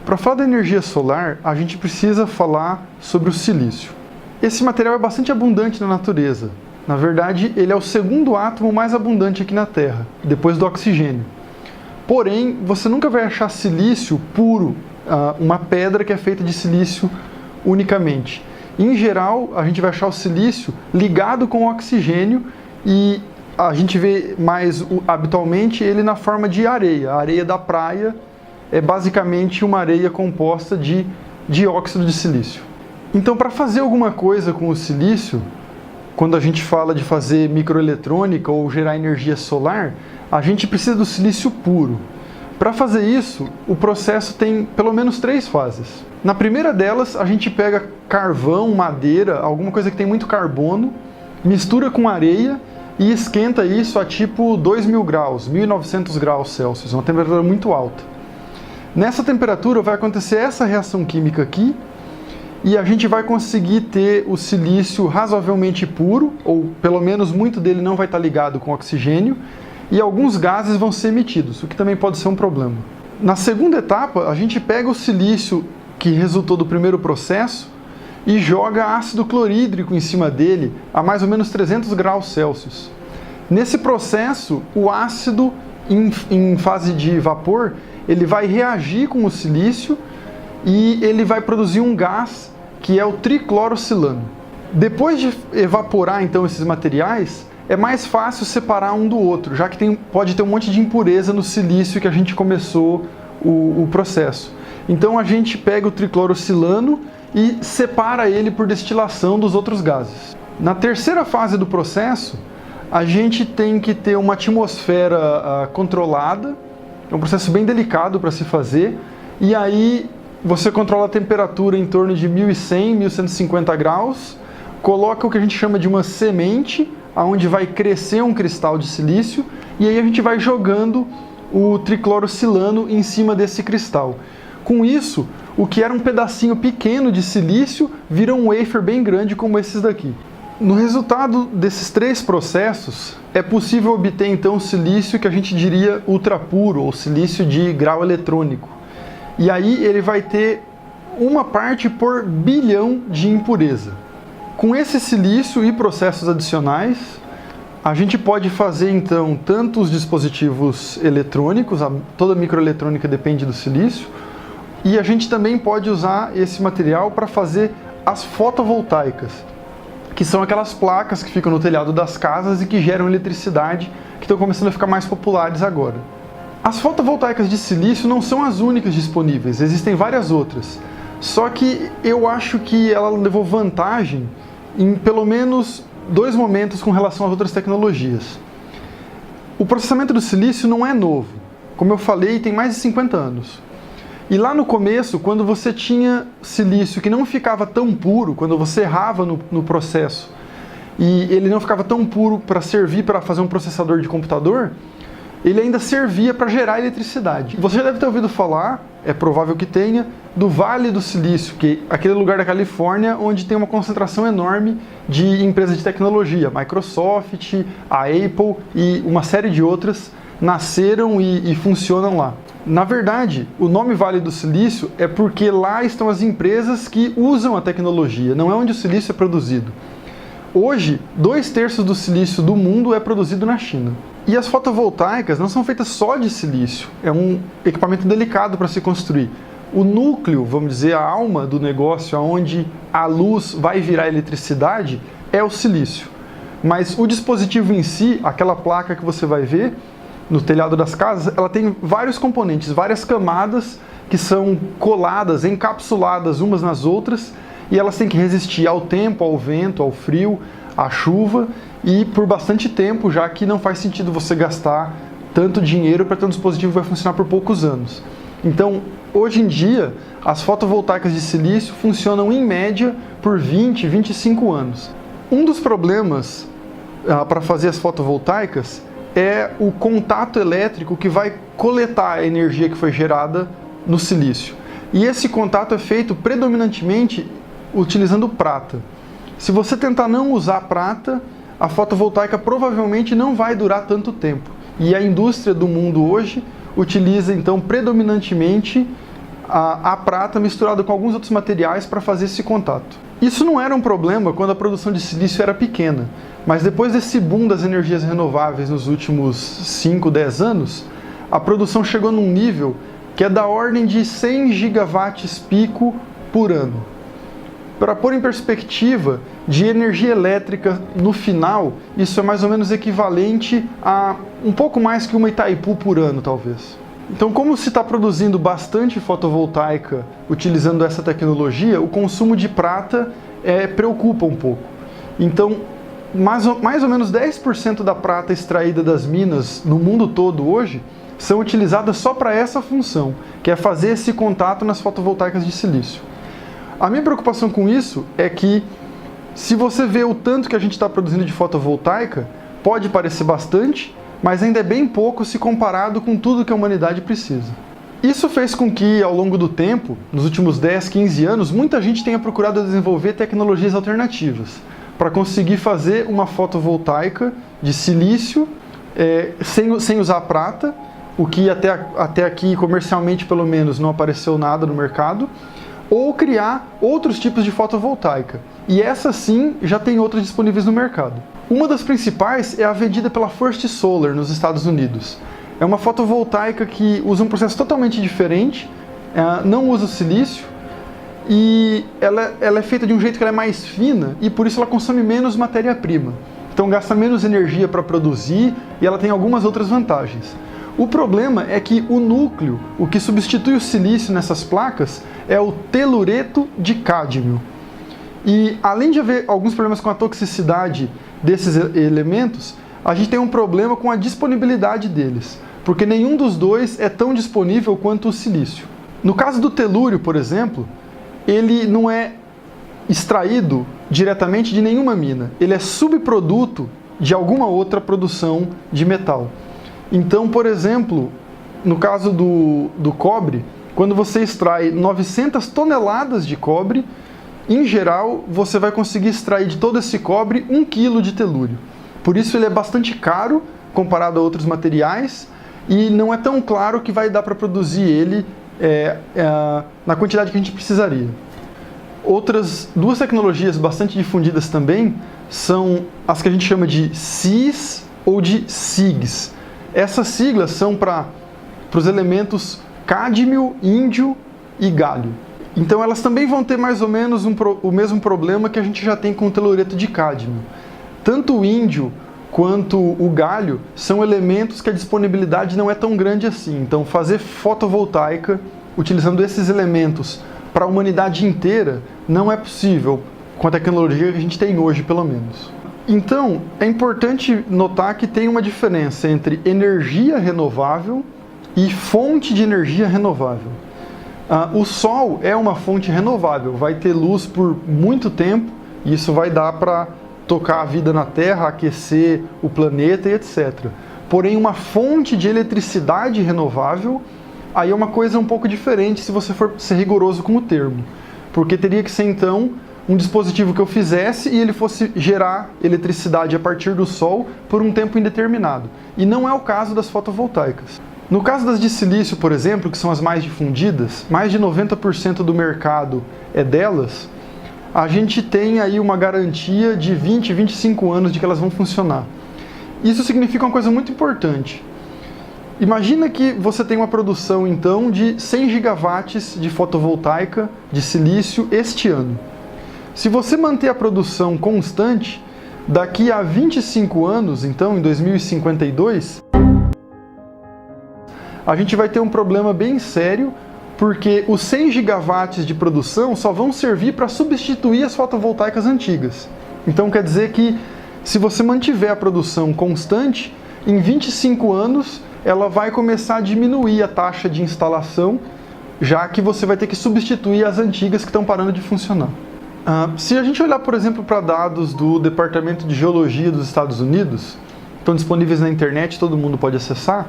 Para falar da energia solar, a gente precisa falar sobre o silício. Esse material é bastante abundante na natureza. Na verdade, ele é o segundo átomo mais abundante aqui na Terra, depois do oxigênio. Porém, você nunca vai achar silício puro, uma pedra que é feita de silício unicamente. Em geral, a gente vai achar o silício ligado com o oxigênio e a gente vê mais habitualmente ele na forma de areia. A areia da praia é basicamente uma areia composta de dióxido de silício. Então, para fazer alguma coisa com o silício, quando a gente fala de fazer microeletrônica ou gerar energia solar, a gente precisa do silício puro. Para fazer isso, o processo tem pelo menos 3 fases. Na primeira delas, a gente pega carvão, madeira, alguma coisa que tem muito carbono, mistura com areia e esquenta isso a tipo 2000 graus, 1900 graus Celsius, uma temperatura muito alta. Nessa temperatura vai acontecer essa reação química aqui, e a gente vai conseguir ter o silício razoavelmente puro, ou pelo menos muito dele não vai estar ligado com oxigênio, e alguns gases vão ser emitidos, o que também pode ser um problema. Na segunda etapa, a gente pega o silício que resultou do primeiro processo e joga ácido clorídrico em cima dele a mais ou menos 300 graus Celsius. Nesse processo, o ácido, em fase de vapor, ele vai reagir com o silício e ele vai produzir um gás que é o triclorocilano. Depois de evaporar então esses materiais, é mais fácil separar um do outro, já que pode ter um monte de impureza no silício que a gente começou o processo. Então a gente pega o triclorocilano e separa ele por destilação dos outros gases. Na terceira fase do processo, a gente tem que ter uma atmosfera controlada, é um processo bem delicado para se fazer, e aí você controla a temperatura em torno de 1100, 1150 graus, coloca o que a gente chama de uma semente, onde vai crescer um cristal de silício, e aí a gente vai jogando o triclorocilano em cima desse cristal. Com isso, o que era um pedacinho pequeno de silício vira um wafer bem grande como esses daqui. No resultado desses 3 processos, é possível obter então o silício que a gente diria ultrapuro, ou silício de grau eletrônico. E aí ele vai ter uma parte por bilhão de impureza. Com esse silício e processos adicionais, a gente pode fazer então tanto os dispositivos eletrônicos, toda a microeletrônica depende do silício, e a gente também pode usar esse material para fazer as fotovoltaicas, que são aquelas placas que ficam no telhado das casas e que geram eletricidade, que estão começando a ficar mais populares agora. As fotovoltaicas de silício não são as únicas disponíveis, existem várias outras. Só que eu acho que ela levou vantagem em pelo menos 2 momentos com relação às outras tecnologias. O processamento do silício não é novo. Como eu falei, tem mais de 50 anos. E lá no começo, quando você tinha silício que não ficava tão puro, quando você errava no processo, e ele não ficava tão puro para servir para fazer um processador de computador, ele ainda servia para gerar eletricidade. Você já deve ter ouvido falar, é provável que tenha, do Vale do Silício, que é aquele lugar da Califórnia onde tem uma concentração enorme de empresas de tecnologia. Microsoft, a Apple e uma série de outras nasceram e funcionam lá. Na verdade, o nome Vale do Silício é porque lá estão as empresas que usam a tecnologia, não é onde o silício é produzido. Hoje, 2/3 do silício do mundo é produzido na China. E as fotovoltaicas não são feitas só de silício, é um equipamento delicado para se construir. O núcleo, vamos dizer, a alma do negócio, onde a luz vai virar eletricidade, é o silício. Mas o dispositivo em si, aquela placa que você vai ver no telhado das casas, ela tem vários componentes, várias camadas que são coladas, encapsuladas umas nas outras, e elas têm que resistir ao tempo, ao vento, ao frio, à chuva, e por bastante tempo, já que não faz sentido você gastar tanto dinheiro para ter um dispositivo que vai funcionar por poucos anos. Então, hoje em dia, as fotovoltaicas de silício funcionam em média por 20, 25 anos. Um dos problemas para fazer as fotovoltaicas é o contato elétrico que vai coletar a energia que foi gerada no silício. E esse contato é feito predominantemente utilizando prata. Se você tentar não usar prata, a fotovoltaica provavelmente não vai durar tanto tempo. E a indústria do mundo hoje utiliza então predominantemente a prata misturada com alguns outros materiais para fazer esse contato. Isso não era um problema quando a produção de silício era pequena, mas depois desse boom das energias renováveis nos últimos 5, 10 anos, a produção chegou num nível que é da ordem de 100 gigawatts pico por ano. Para pôr em perspectiva, de energia elétrica no final, isso é mais ou menos equivalente a um pouco mais que uma Itaipu por ano, talvez. Então, como se está produzindo bastante fotovoltaica utilizando essa tecnologia, o consumo de prata preocupa um pouco. Então, mais ou menos 10% da prata extraída das minas no mundo todo hoje são utilizadas só para essa função, que é fazer esse contato nas fotovoltaicas de silício. A minha preocupação com isso é que, se você vê o tanto que a gente está produzindo de fotovoltaica, pode parecer bastante, mas ainda é bem pouco se comparado com tudo que a humanidade precisa. Isso fez com que, ao longo do tempo, nos últimos 10, 15 anos, muita gente tenha procurado desenvolver tecnologias alternativas para conseguir fazer uma fotovoltaica de silício sem usar prata, o que até aqui, comercialmente pelo menos, não apareceu nada no mercado, ou criar outros tipos de fotovoltaica. E essa sim já tem outras disponíveis no mercado. Uma das principais é a vendida pela First Solar nos Estados Unidos. É uma fotovoltaica que usa um processo totalmente diferente, não usa silício, e ela é feita de um jeito que ela é mais fina e por isso ela consome menos matéria-prima. Então gasta menos energia para produzir e ela tem algumas outras vantagens. O problema é que o núcleo, o que substitui o silício nessas placas, é o telureto de cádmio. E além de haver alguns problemas com a toxicidade desses elementos, a gente tem um problema com a disponibilidade deles, porque nenhum dos dois é tão disponível quanto o silício. No caso do telúrio, por exemplo, ele não é extraído diretamente de nenhuma mina, ele é subproduto de alguma outra produção de metal. Então, por exemplo, no caso do cobre, quando você extrai 900 toneladas de cobre, em geral, você vai conseguir extrair de todo esse cobre 1 kg de telúrio. Por isso ele é bastante caro comparado a outros materiais e não é tão claro que vai dar para produzir ele na quantidade que a gente precisaria. Outras duas tecnologias bastante difundidas também são as que a gente chama de CIS ou de SIGs. Essas siglas são para os elementos cádmio, índio e galho. Então elas também vão ter mais ou menos o mesmo problema que a gente já tem com o telureto de cádmio. Tanto o índio quanto o galho são elementos que a disponibilidade não é tão grande assim. Então fazer fotovoltaica utilizando esses elementos para a humanidade inteira não é possível com a tecnologia que a gente tem hoje, pelo menos. Então é importante notar que tem uma diferença entre energia renovável e fonte de energia renovável. O Sol é uma fonte renovável, vai ter luz por muito tempo, e isso vai dar para tocar a vida na Terra, aquecer o planeta e etc. Porém, uma fonte de eletricidade renovável, aí é uma coisa um pouco diferente se você for ser rigoroso com o termo. Porque teria que ser, então, um dispositivo que eu fizesse e ele fosse gerar eletricidade a partir do Sol por um tempo indeterminado. E não é o caso das fotovoltaicas. No caso das de silício, por exemplo, que são as mais difundidas, mais de 90% do mercado é delas, a gente tem aí uma garantia de 20, 25 anos de que elas vão funcionar. Isso significa uma coisa muito importante. Imagina que você tem uma produção, então, de 100 gigawatts de fotovoltaica de silício este ano. Se você manter a produção constante, daqui a 25 anos, então, em 2052, a gente vai ter um problema bem sério, porque os 100 gigawatts de produção só vão servir para substituir as fotovoltaicas antigas. Então quer dizer que, se você mantiver a produção constante, em 25 anos ela vai começar a diminuir a taxa de instalação, já que você vai ter que substituir as antigas que estão parando de funcionar. Se a gente olhar, por exemplo, para dados do Departamento de Geologia dos Estados Unidos, estão disponíveis na internet, todo mundo pode acessar,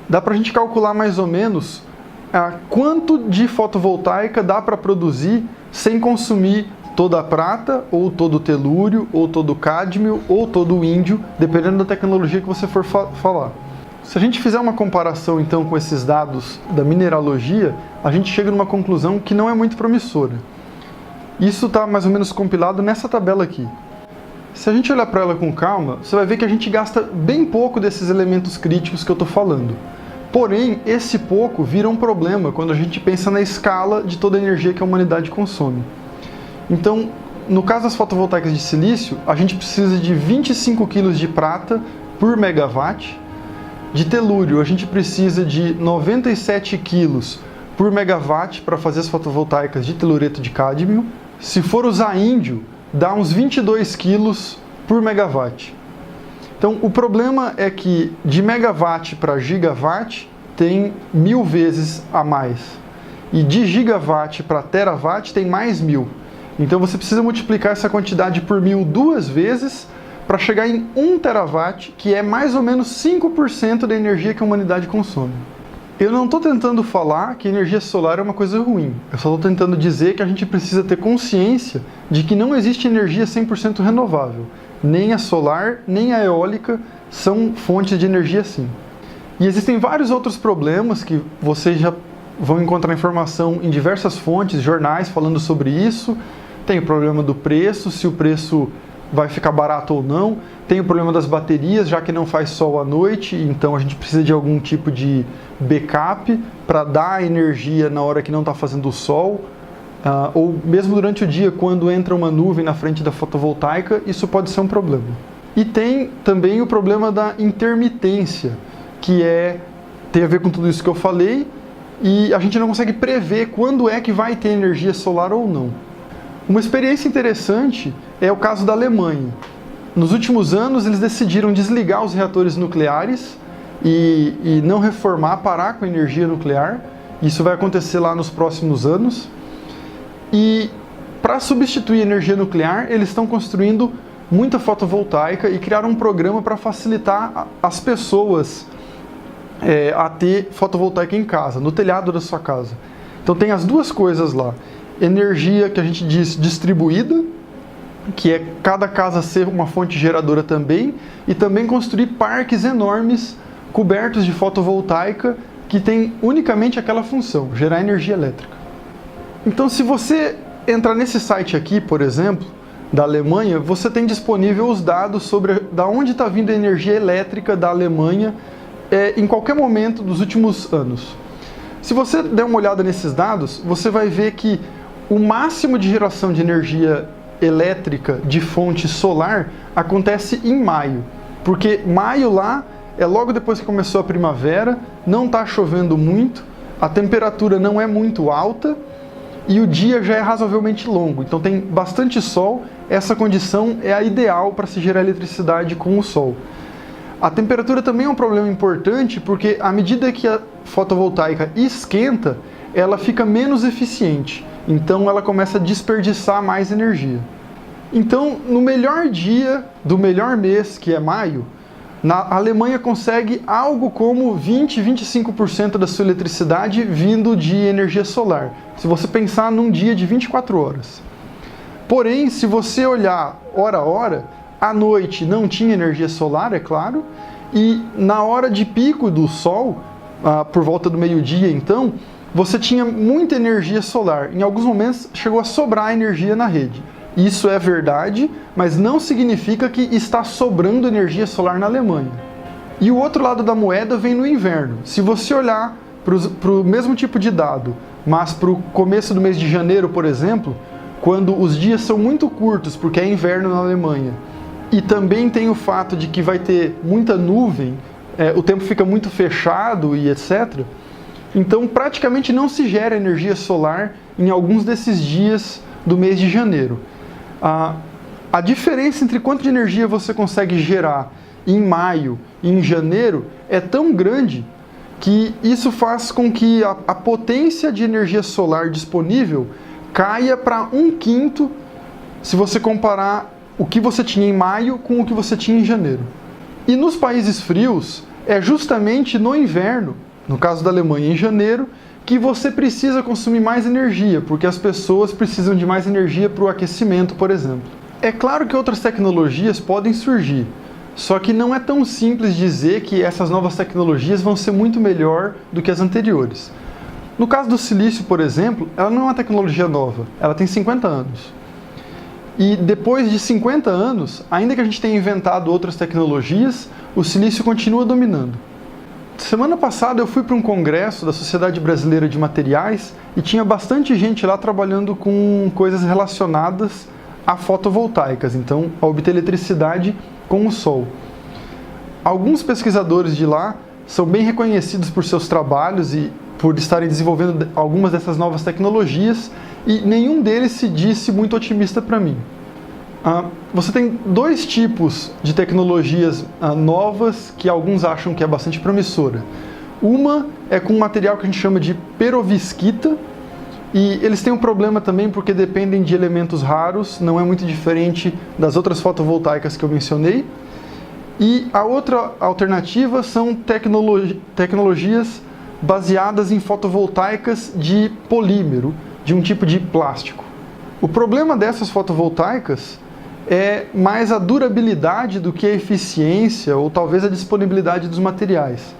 dá para a gente calcular mais ou menos quanto de fotovoltaica dá para produzir sem consumir toda a prata, ou todo o telúrio, ou todo o cádmio, ou todo o índio, dependendo da tecnologia que você for falar. Se a gente fizer uma comparação então com esses dados da mineralogia, a gente chega numa conclusão que não é muito promissora. Isso está mais ou menos compilado nessa tabela aqui. Se a gente olhar para ela com calma, você vai ver que a gente gasta bem pouco desses elementos críticos que eu estou falando. Porém, esse pouco vira um problema quando a gente pensa na escala de toda a energia que a humanidade consome. Então, no caso das fotovoltaicas de silício, a gente precisa de 25 kg de prata por megawatt. De telúrio, a gente precisa de 97 kg por megawatt para fazer as fotovoltaicas de telureto de cádmio. Se for usar índio, dá uns 22 quilos por megawatt. Então, o problema é que de megawatt para gigawatt tem 1000 vezes a mais. E de gigawatt para terawatt tem mais 1000. Então, você precisa multiplicar essa quantidade por 1000 duas vezes para chegar em 1 terawatt, que é mais ou menos 5% da energia que a humanidade consome. Eu não estou tentando falar que energia solar é uma coisa ruim. Eu só estou tentando dizer que a gente precisa ter consciência de que não existe energia 100% renovável. Nem a solar, nem a eólica são fontes de energia assim. E existem vários outros problemas que vocês já vão encontrar informação em diversas fontes, jornais falando sobre isso. Tem o problema do preço, se o preço vai ficar barato ou não. Tem o problema das baterias, já que não faz sol à noite, então a gente precisa de algum tipo de backup para dar energia na hora que não está fazendo o sol, ou mesmo durante o dia, quando entra uma nuvem na frente da fotovoltaica, isso pode ser um problema. E tem também o problema da intermitência, que tem a ver com tudo isso que eu falei, e a gente não consegue prever quando é que vai ter energia solar ou não. Uma experiência interessante é o caso da Alemanha. Nos últimos anos, eles decidiram desligar os reatores nucleares e não reformar, parar com a energia nuclear. Isso vai acontecer lá nos próximos anos. E para substituir a energia nuclear, eles estão construindo muita fotovoltaica e criaram um programa para facilitar as pessoas a ter fotovoltaica em casa, no telhado da sua casa. Então tem as duas coisas lá. Energia que a gente diz distribuída, que é cada casa ser uma fonte geradora também, e também construir parques enormes cobertos de fotovoltaica que tem unicamente aquela função, gerar energia elétrica. Então, se você entrar nesse site aqui, por exemplo, da Alemanha, você tem disponível os dados sobre da onde está vindo a energia elétrica da Alemanha em qualquer momento dos últimos anos. Se você der uma olhada nesses dados, você vai ver que o máximo de geração de energia elétrica de fonte solar acontece em maio, porque maio lá é logo depois que começou a primavera, não está chovendo muito, a temperatura não é muito alta e o dia já é razoavelmente longo, então tem bastante sol. Essa condição é a ideal para se gerar eletricidade com o sol. A temperatura também é um problema importante, porque à medida que a fotovoltaica esquenta, ela fica menos eficiente. Então ela começa a desperdiçar mais energia. Então, no melhor dia do melhor mês, que é maio, a Alemanha consegue algo como 20-25% da sua eletricidade vindo de energia solar. Se você pensar num dia de 24 horas. Porém, se você olhar hora a hora, à noite não tinha energia solar, é claro, e na hora de pico do sol, por volta do meio-dia então, você tinha muita energia solar. Em alguns momentos chegou a sobrar energia na rede. Isso é verdade, mas não significa que está sobrando energia solar na Alemanha. E o outro lado da moeda vem no inverno. Se você olhar para o mesmo tipo de dado, mas para o começo do mês de janeiro, por exemplo, quando os dias são muito curtos, porque é inverno na Alemanha, e também tem o fato de que vai ter muita nuvem, o tempo fica muito fechado e etc., então praticamente não se gera energia solar em alguns desses dias do mês de janeiro. A diferença entre quanto de energia você consegue gerar em maio e em janeiro é tão grande que isso faz com que a potência de energia solar disponível caia para 1/5 se você comparar o que você tinha em maio com o que você tinha em janeiro. E nos países frios, é justamente no inverno, no caso da Alemanha em janeiro, que você precisa consumir mais energia, porque as pessoas precisam de mais energia para o aquecimento, por exemplo. É claro que outras tecnologias podem surgir, Só que não é tão simples dizer que essas novas tecnologias vão ser muito melhor do que as anteriores. No caso do silício, por exemplo, ela não é uma tecnologia nova, ela tem 50 anos. E depois de 50 anos, ainda que a gente tenha inventado outras tecnologias, o silício continua dominando. Semana passada eu fui para um congresso da Sociedade Brasileira de Materiais e tinha bastante gente lá trabalhando com coisas relacionadas a fotovoltaicas, então a obter eletricidade com o sol. Alguns pesquisadores de lá são bem reconhecidos por seus trabalhos e por estarem desenvolvendo algumas dessas novas tecnologias, e nenhum deles se disse muito otimista para mim. Você tem dois tipos de tecnologias novas que alguns acham que é bastante promissora. Uma é com um material que a gente chama de perovskita, e eles têm um problema também porque dependem de elementos raros, não é muito diferente das outras fotovoltaicas que eu mencionei. E a outra alternativa são tecnologias baseadas em fotovoltaicas de polímero, de um tipo de plástico. O problema dessas fotovoltaicas é mais a durabilidade do que a eficiência ou talvez a disponibilidade dos materiais.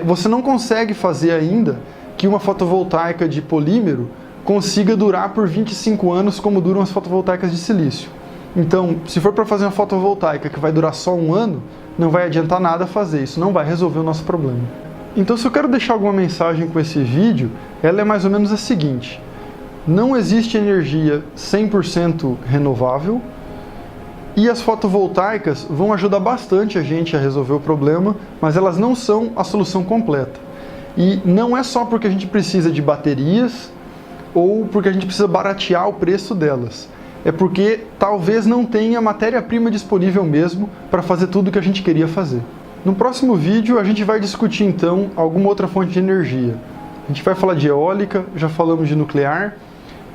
Você não consegue fazer ainda que uma fotovoltaica de polímero consiga durar por 25 anos como duram as fotovoltaicas de silício. Então, se for para fazer uma fotovoltaica que vai durar só um ano, não vai adiantar nada fazer, isso não vai resolver o nosso problema. Então, se eu quero deixar alguma mensagem com esse vídeo, ela é mais ou menos a seguinte: não existe energia 100% renovável, e as fotovoltaicas vão ajudar bastante a gente a resolver o problema, mas elas não são a solução completa. E não é só porque a gente precisa de baterias ou porque a gente precisa baratear o preço delas. É porque talvez não tenha matéria-prima disponível mesmo para fazer tudo o que a gente queria fazer. No próximo vídeo a gente vai discutir então alguma outra fonte de energia. A gente vai falar de eólica, já falamos de nuclear,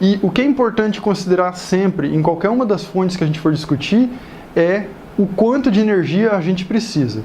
e o que é importante considerar sempre em qualquer uma das fontes que a gente for discutir é o quanto de energia a gente precisa.